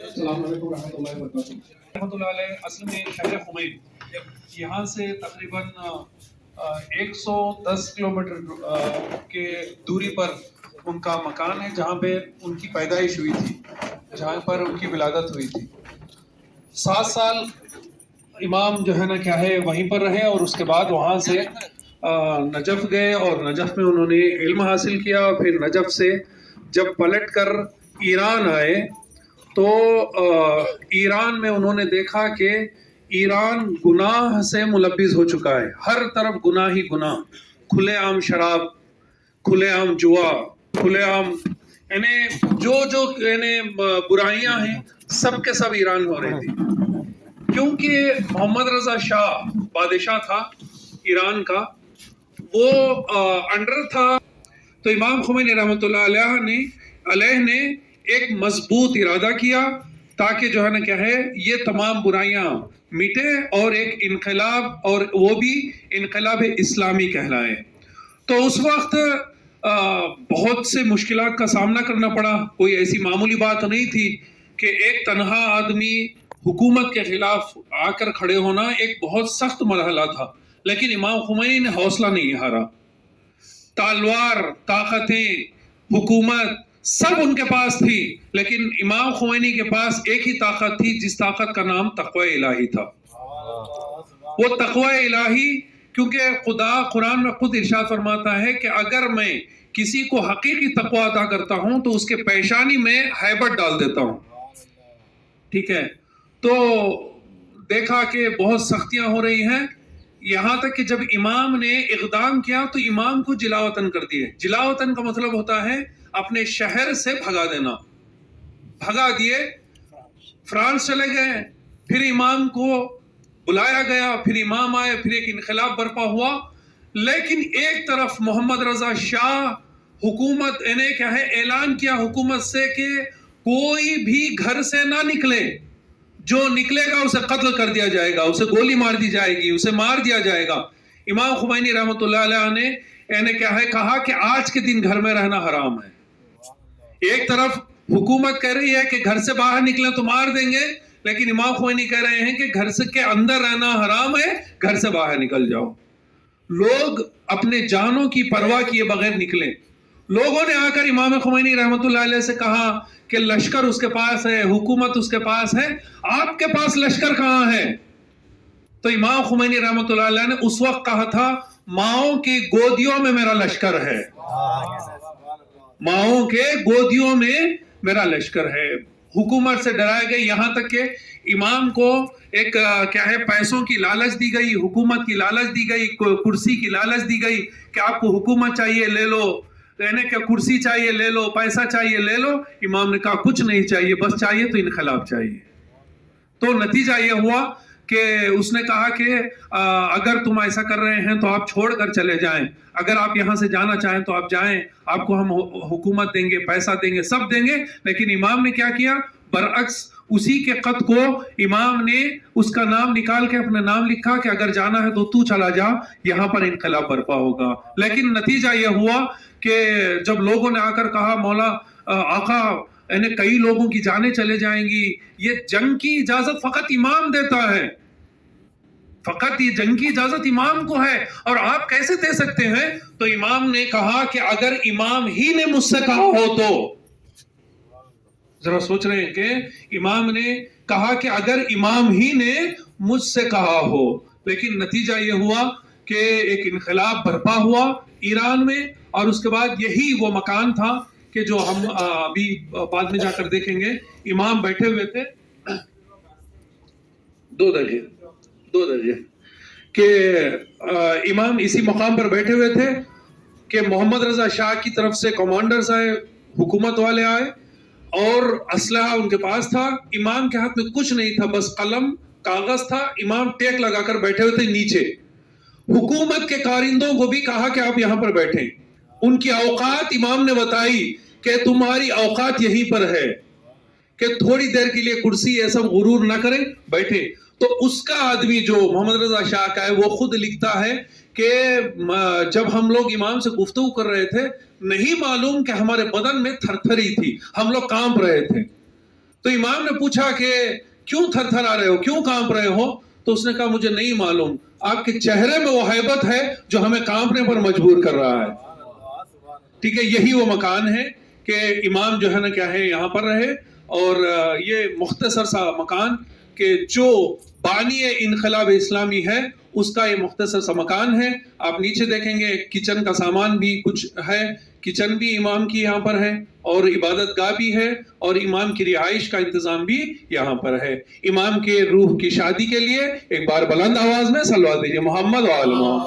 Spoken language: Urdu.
السلام علیکم ورحمۃ اللہ وبرکاتہ۔ رحمۃ اللہ علیہ اصل میں شہر خمین، یہاں سے تقریباً 110 کلومیٹر کے دوری پر ان کا مکان ہے، جہاں پہ ان کی پیدائش ہوئی تھی، جہاں پر ان کی ولادت ہوئی تھی۔ 7 سال امام جو ہے نا کیا ہے وہیں پر رہے، اور اس کے بعد وہاں سے نجف گئے، اور نجف میں انہوں نے علم حاصل کیا۔ پھر نجف سے جب پلٹ کر ایران آئے تو ایران میں انہوں نے دیکھا کہ ایران گناہ سے ملبس ہو چکا ہے، ہر طرف گناہ ہی گناہ، کھلے عام شراب، کھلے عام جوا، کھلے عام یعنی جو برائیاں ہیں سب کے سب ایران میں ہو رہی تھی۔ کیونکہ محمد رضا شاہ بادشاہ تھا ایران کا، وہ انڈر تھا، تو امام خمینی رحمۃ اللہ علیہ نے ایک مضبوط ارادہ کیا تاکہ جو ہے نا کیا ہے یہ تمام برائیاں مٹے اور ایک انقلاب، اور وہ بھی انقلاب اسلامی کہلائے۔ تو اس وقت بہت سے مشکلات کا سامنا کرنا پڑا، کوئی ایسی معمولی بات نہیں تھی کہ ایک تنہا آدمی حکومت کے خلاف آ کر کھڑے ہونا ایک بہت سخت مرحلہ تھا، لیکن امام خمینی نے حوصلہ نہیں ہارا۔ تلوار، طاقتیں، حکومت سب ان کے پاس تھی، لیکن امام خمینی کے پاس ایک ہی طاقت تھی، جس طاقت کا نام تقوی الہی تھا۔ وہ تقوی الہی، کیونکہ خدا قرآن میں خود ارشاد فرماتا ہے کہ اگر میں کسی کو حقیقی تقوی عطا کرتا ہوں تو اس کے پیشانی میں ہیبت ڈال دیتا ہوں، ٹھیک ہے۔ تو دیکھا کہ بہت سختیاں ہو رہی ہیں، یہاں تک کہ جب امام نے اقدام کیا تو امام کو جلا وطن کر دیے۔ جلا وطن کا مطلب ہوتا ہے اپنے شہر سے بھگا دینا، بھگا دیے، فرانس چلے گئے، پھر امام کو بلایا گیا، پھر امام آئے، پھر ایک انقلاب برپا ہوا۔ لیکن ایک طرف محمد رضا شاہ حکومت نے کیا ہے اعلان کیا حکومت سے کہ کوئی بھی گھر سے نہ نکلے، جو نکلے گا اسے قتل کر دیا جائے گا، اسے گولی مار دی جائے گی، اسے مار دیا جائے گا۔ امام خمینی رحمۃ اللہ علیہ نے کیا ہے کہا کہ آج کے دن گھر میں رہنا حرام ہے۔ ایک طرف حکومت کہہ رہی ہے کہ گھر سے باہر نکلیں تو مار دیں گے، لیکن امام خمینی کہہ رہے ہیں کہ گھر سے کے اندر رہنا حرام ہے، گھر سے باہر نکل جاؤ۔ لوگ اپنے جانوں کی پرواہ کیے بغیر نکلے۔ لوگوں نے آ کر امام خمینی رحمۃ اللہ علیہ سے کہا کہ لشکر اس کے پاس ہے، حکومت اس کے پاس ہے، آپ کے پاس لشکر کہاں ہے؟ تو امام خمینی رحمۃ اللہ علیہ نے اس وقت کہا تھا ماؤں کی گودیوں میں میرا لشکر ہے، ماؤں کے گودیوں میں میرا لشکر ہے۔ حکومت سے ڈرائے گئے، یہاں تک کہ امام کو ایک کیا ہے پیسوں کی لالچ دی گئی، حکومت کی لالچ دی گئی، کرسی کی لالچ دی گئی کہ آپ کو حکومت چاہیے لے لو، کہ کرسی چاہیے لے لو، پیسہ چاہیے لے لو۔ امام نے کہا کچھ نہیں چاہیے، بس چاہیے تو انقلاب چاہیے۔ تو نتیجہ یہ ہوا کہ اس نے کہا کہ اگر تم ایسا کر رہے ہیں تو آپ چھوڑ کر چلے جائیں، اگر آپ یہاں سے جانا چاہیں تو آپ جائیں، آپ کو ہم حکومت دیں گے، پیسہ دیں گے، سب دیں گے۔ لیکن امام نے کیا کیا؟ برعکس اسی کے خط کو امام نے اس کا نام نکال کے اپنا نام لکھا کہ اگر جانا ہے تو تو چلا جا، یہاں پر انقلاب برپا ہوگا۔ لیکن نتیجہ یہ ہوا کہ جب لوگوں نے آ کر کہا مولا آقا کئی لوگوں کی جانیں چلے جائیں گی، یہ جنگ کی اجازت فقط امام دیتا ہے، فقط یہ جنگ کی اجازت امام کو ہے، اور آپ کیسے دے سکتے ہیں؟ تو امام نے کہا کہ اگر امام ہی نے مجھ سے کہا ہو تو، ذرا سوچ رہے ہیں کہ امام نے کہا کہ اگر امام ہی نے مجھ سے کہا ہو، لیکن نتیجہ یہ ہوا کہ ایک انقلاب برپا ہوا ایران میں، اور اس کے بعد یہی وہ مکان تھا کہ جو ہم ابھی بعد میں جا کر دیکھیں گے، امام بیٹھے ہوئے تھے 2 درجے کہ امام اسی مقام پر بیٹھے ہوئے تھے کہ محمد رضا شاہ کی طرف سے کمانڈرز آئے، حکومت والے آئے، اور اسلحہ ان کے پاس تھا، امام کے ہاتھ میں کچھ نہیں تھا، بس قلم کاغذ تھا، امام ٹیک لگا کر بیٹھے ہوئے تھے نیچے۔ حکومت کے کارندوں کو بھی کہا کہ آپ یہاں پر بیٹھیں، ان کی اوقات امام نے بتائی کہ تمہاری اوقات یہیں پر ہے، کہ تھوڑی دیر کے لیے کرسی یہ سب غرور نہ کریں، بیٹھے۔ تو اس کا آدمی جو محمد رضا شاہ کا ہے وہ خود لکھتا ہے کہ جب ہم لوگ امام سے گفتگو کر رہے تھے، نہیں معلوم کہ ہمارے بدن میں تھر تھری تھی، ہم لوگ کانپ رہے تھے۔ تو امام نے پوچھا کہ کیوں تھر تھر آ رہے ہو، کیوں کانپ رہے ہو؟ تو اس نے کہا مجھے نہیں معلوم، آپ کے چہرے میں وہ ہیبت ہے جو ہمیں کانپنے پر مجبور کر رہا ہے۔ ٹھیک ہے، یہی وہ مکان ہے کہ امام جو ہے نا کیا ہے یہاں پر رہے، اور یہ مختصر سا مکان کہ جو بانی انقلاب اسلامی ہے اس کا یہ مختصر سا مکان ہے۔ آپ نیچے دیکھیں گے کچن کا سامان بھی کچھ ہے، کچن بھی امام کی یہاں پر ہے، اور عبادت گاہ بھی ہے، اور امام کی رہائش کا انتظام بھی یہاں پر ہے۔ امام کے روح کی شادی کے لیے ایک بار بلند آواز میں صلوات دیجیے محمد و آل محمد۔